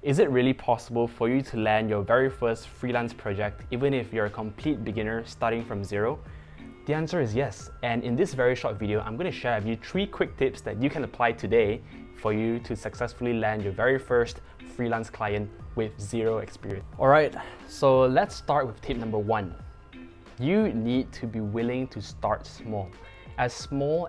Is it really possible for you to land your very first freelance project even if you're a complete beginner starting from zero? The answer is yes, and in this very short video, I'm going to share with you 3 quick tips that you can apply today for you to successfully land your very first freelance client with zero experience. Alright, so let's start with tip number 1. You need to be willing to start small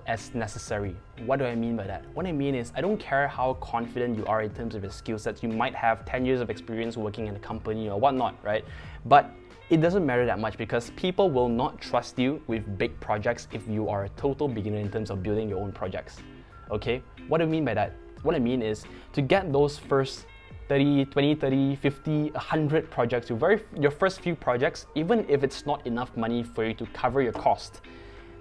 as necessary. What do I mean by that? What I mean is, I don't care how confident you are in terms of your skill sets. You might have 10 years of experience working in a company or whatnot, right? But it doesn't matter that much because people will not trust you with big projects if you are a total beginner in terms of building your own projects. Okay? What do I mean by that? What I mean is, to get those first 20, 30, 50, 100 projects, your first few projects, even if it's not enough money for you to cover your cost,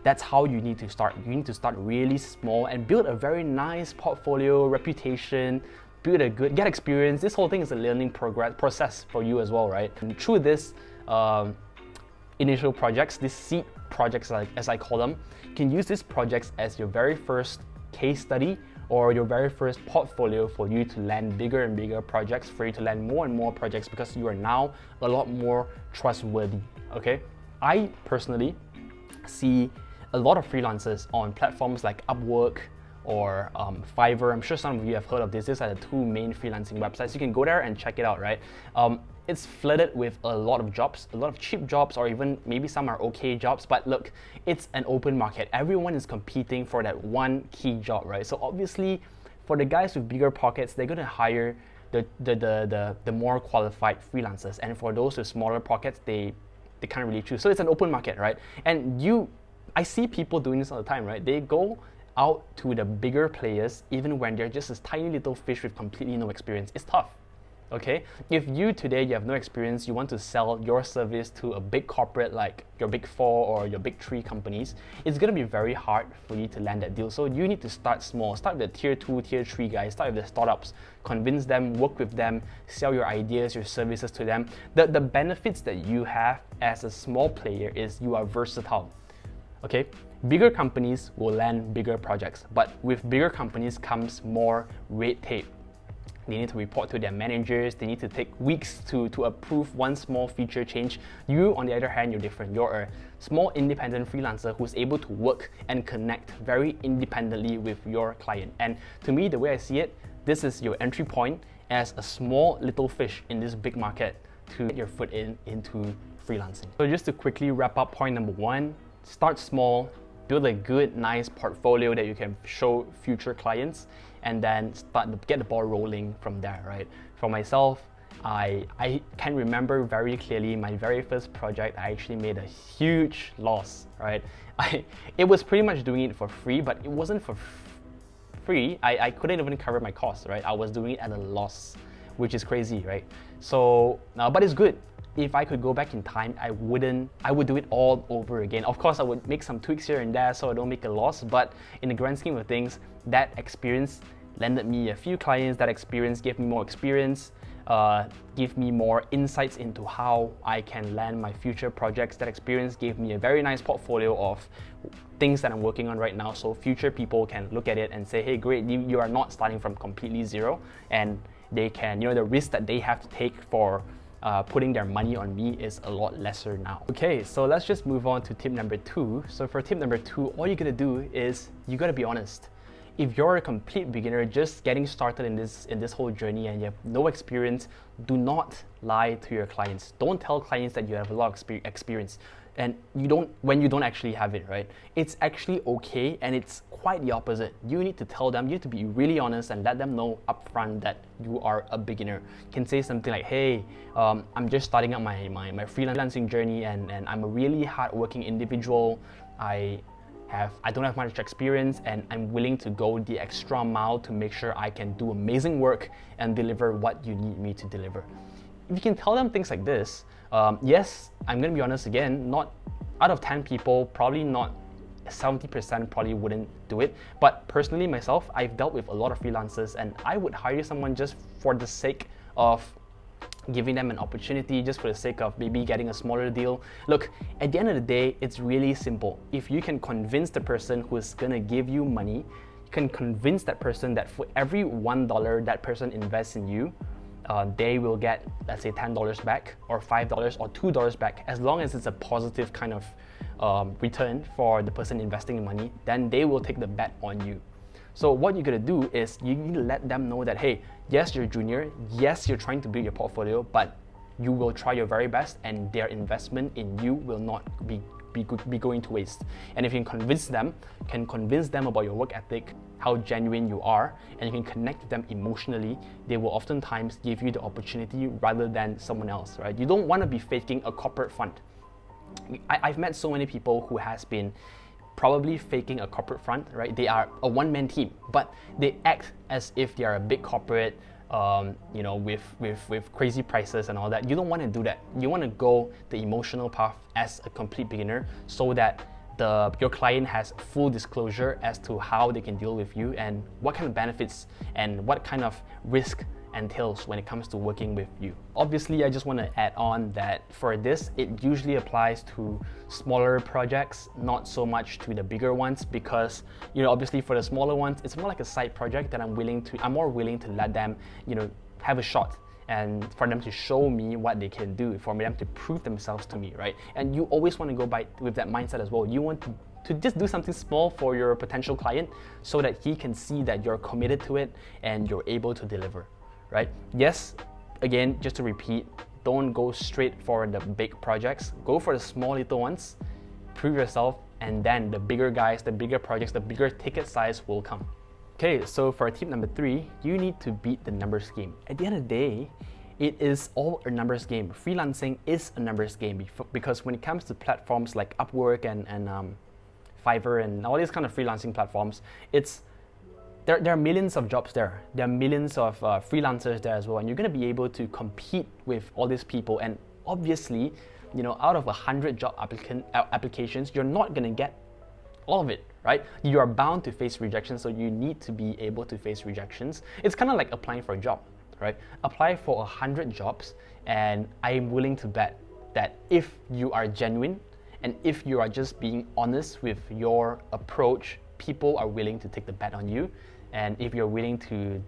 that's how you need to start. You need to start really small and build a very nice portfolio, reputation, get experience. This whole thing is a learning process for you as well, right? And through this initial projects, these seed projects, as I call them, you can use these projects as your very first case study or your very first portfolio for you to land bigger and bigger projects, for you to land more and more projects because you are now a lot more trustworthy, okay? I personally see a lot of freelancers on platforms like Upwork or Fiverr. I'm sure some of you have heard of this. These are the 2 main freelancing websites. You can go there and check it out, right? It's flooded with a lot of jobs, a lot of cheap jobs, or even maybe some are okay jobs, but look, it's an open market. Everyone is competing for that one key job, right? So obviously, for the guys with bigger pockets, they're gonna hire the more qualified freelancers. And for those with smaller pockets, they can't really choose. So it's an open market, right? And I see people doing this all the time, right? They go out to the bigger players even when they're just a tiny little fish with completely no experience. It's tough, okay? If you have no experience, you want to sell your service to a big corporate like your big 4 or your big 3 companies, it's gonna be very hard for you to land that deal. So you need to start small. Start with the tier 2, tier 3 guys, start with the startups, convince them, work with them, sell your ideas, your services to them. The benefits that you have as a small player is you are versatile. Okay, bigger companies will land bigger projects, but with bigger companies comes more red tape. They need to report to their managers, they need to take weeks to approve one small feature change. You, on the other hand, you're different. You're a small independent freelancer who's able to work and connect very independently with your client. And to me, the way I see it, this is your entry point as a small little fish in this big market to get your foot into freelancing. So just to quickly wrap up point number 1, start small, build a good, nice portfolio that you can show future clients, and then get the ball rolling from there, right? For myself, I can remember very clearly my very first project. I actually made a huge loss, right? It was pretty much doing it for free, but it wasn't for free. I couldn't even cover my costs, right? I was doing it at a loss, which is crazy, right? So, but it's good. If I could go back in time, I would do it all over again. Of course, I would make some tweaks here and there so I don't make a loss, but in the grand scheme of things, that experience landed me a few clients. That experience gave me more experience, gave me more insights into how I can land my future projects. That experience gave me a very nice portfolio of things that I'm working on right now, so future people can look at it and say, hey, great, you are not starting from completely zero, and they can, the risk that they have to take for putting their money on me is a lot lesser now. Okay, so let's just move on to tip number 2. So for tip number 2, all you're gonna do is you gotta be honest. If you're a complete beginner just getting started in this whole journey and you have no experience, do not lie to your clients. Don't tell clients that you have a lot of experience and when you don't actually have it, right? It's actually okay, and it's quite the opposite. You need to tell them, you need to be really honest and let them know upfront that you are a beginner. You can say something like, hey, I'm just starting out my freelancing journey, and I'm a really hardworking individual. I don't have much experience, and I'm willing to go the extra mile to make sure I can do amazing work and deliver what you need me to deliver. If you can tell them things like this, yes, I'm gonna be honest again, not out of 10 people, probably not 70% probably wouldn't do it. But personally myself, I've dealt with a lot of freelancers, and I would hire someone just for the sake of giving them an opportunity, just for the sake of maybe getting a smaller deal. Look, at the end of the day, it's really simple. If you can convince the person who's gonna give you money, you can convince that person that for every $1 that person invests in you, they will get, let's say, $10 back or $5 or $2 back. As long as it's a positive kind of return for the person investing the money, then they will take the bet on you. So what you're gonna do is you need to let them know that, hey, yes, you're junior, yes, you're trying to build your portfolio, but you will try your very best and their investment in you will not be going to waste. And if you can convince them about your work ethic, how genuine you are, and you can connect with them emotionally, they will oftentimes give you the opportunity rather than someone else, right? You don't want to be faking a corporate fund. I've met so many people who has been probably faking a corporate front, right? They are a one-man team, but they act as if they are a big corporate, you know, with crazy prices and all that. You don't want to do that. You want to go the emotional path as a complete beginner, so that your client has full disclosure as to how they can deal with you and what kind of benefits and what kind of risk entails when it comes to working with you. Obviously, I just want to add on that for this, it usually applies to smaller projects, not so much to the bigger ones, because, you know, obviously for the smaller ones, it's more like a side project that I'm more willing to let them, you know, have a shot and for them to show me what they can do, for them to prove themselves to me, right? And you always want to go with that mindset as well. You want to just do something small for your potential client so that he can see that you're committed to it and you're able to deliver. Right? Yes, again, just to repeat, don't go straight for the big projects. Go for the small little ones, prove yourself, and then the bigger guys, the bigger projects, the bigger ticket size will come. Okay, so for tip number 3, you need to beat the numbers game. At the end of the day, it is all a numbers game. Freelancing is a numbers game because when it comes to platforms like Upwork and Fiverr and all these kind of freelancing platforms, there are millions of jobs there. There are millions of freelancers there as well, and you're going to be able to compete with all these people. And obviously, you know, out of 100 job applications, you're not going to get all of it, right? You are bound to face rejection, so you need to be able to face rejections. It's kind of like applying for a job, right? Apply for 100 jobs, and I am willing to bet that if you are genuine and if you are just being honest with your approach, people are willing to take the bet on you. And if you're willing to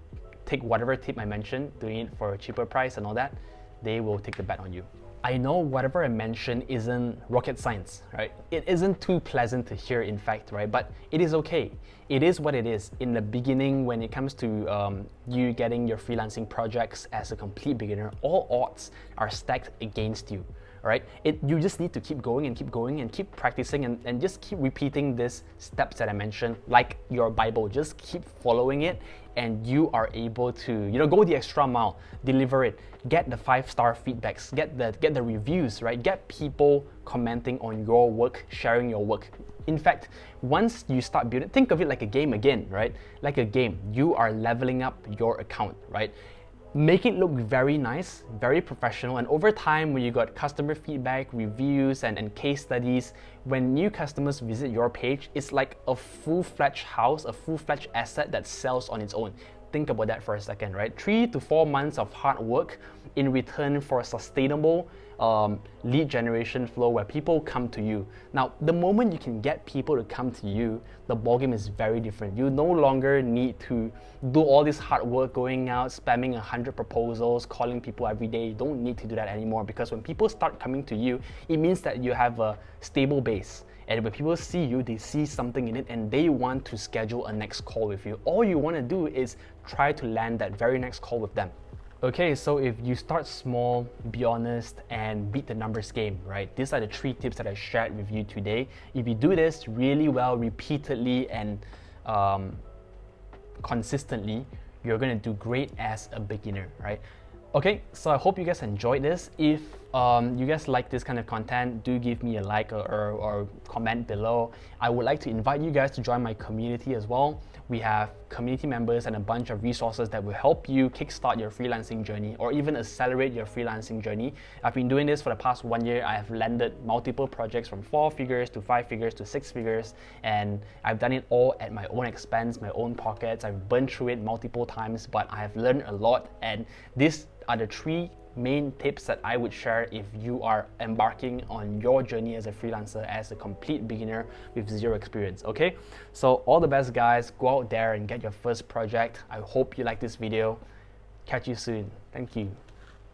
take whatever tip I mentioned, doing it for a cheaper price and all that, they will take the bet on you. I know whatever I mentioned isn't rocket science, right? It isn't too pleasant to hear, in fact, right? But it is okay. It is what it is. In the beginning, when it comes to you getting your freelancing projects as a complete beginner, all odds are stacked against you. Right? You just need to keep going and keep going and keep practicing and just keep repeating these steps that I mentioned, like your Bible. Just keep following it and you are able to, you know, go the extra mile, deliver it, get the 5-star feedbacks, get the reviews, right? Get people commenting on your work, sharing your work. In fact, once you start building, think of it like a game again, right? Like a game, you are leveling up your account, right? Make it look very nice, very professional, and over time when you got customer feedback, reviews, and case studies, when new customers visit your page, it's like a full-fledged house, a full-fledged asset that sells on its own. Think about that for a second, right? 3 to 4 months of hard work in return for a sustainable lead generation flow where people come to you. Now, the moment you can get people to come to you, the ballgame is very different. You no longer need to do all this hard work going out, spamming 100 proposals, calling people every day. You don't need to do that anymore, because when people start coming to you, it means that you have a stable base. And when people see you, they see something in it and they want to schedule a next call with you. All you want to do is try to land that very next call with them. Okay, so if you start small, be honest, and beat the numbers game, right? These are the 3 tips that I shared with you today. If you do this really well, repeatedly, and consistently, you're gonna do great as a beginner, right? Okay, so I hope you guys enjoyed this. If you guys like this kind of content, do give me a like or comment below. I would like to invite you guys to join my community as well. We have community members and a bunch of resources that will help you kickstart your freelancing journey or even accelerate your freelancing journey. I've been doing this for the past 1 year. I have landed multiple projects from 4 figures to 5 figures to 6 figures, and I've done it all at my own expense, my own pockets. I've burned through it multiple times, but I have learned a lot, and these are the 3 main tips that I would share if you are embarking on your journey as a freelancer, as a complete beginner with 0 experience, okay? So all the best, guys. Go out there and get your first project. I hope you like this video. Catch you soon. Thank you.